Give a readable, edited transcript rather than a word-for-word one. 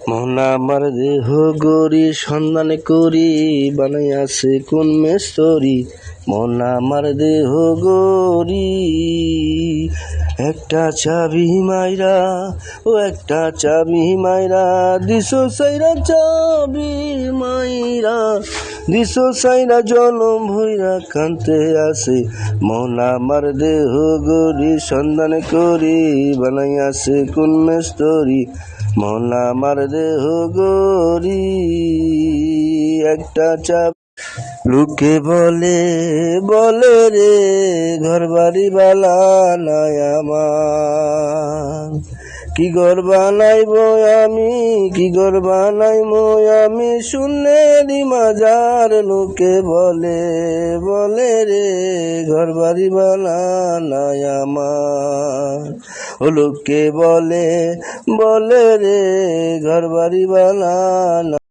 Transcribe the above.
মন আমার দেহ গরি সন্ধান করি বানাইয়াছে কোন মেস্তরি। মন আমার দেহ গরি একটা চাবি মাইরা ও একটা চাবি মাইরা দিশো সাইরা চাবি মাইরা দিশো সাইরা জনম ভইরা কান্তে আছে। মন আমার দেহ গরি সন্ধান করি বানাইয়াছে কোন মেস্তরি। মন আমার দেহ গরি একটা চাপ। লোকে বলে বলে রে ঘর বাড়ি বালা নাই আমার, কি ঘর বানাইব আমি, কি ঘর বানাইব আমি শূন্যেরই মাজার। লোকে বলে বলে রে ঘর বাড়ি বালা নাই আমার, ও লোকে বলে বলে রে ঘর বাড়ি বালা।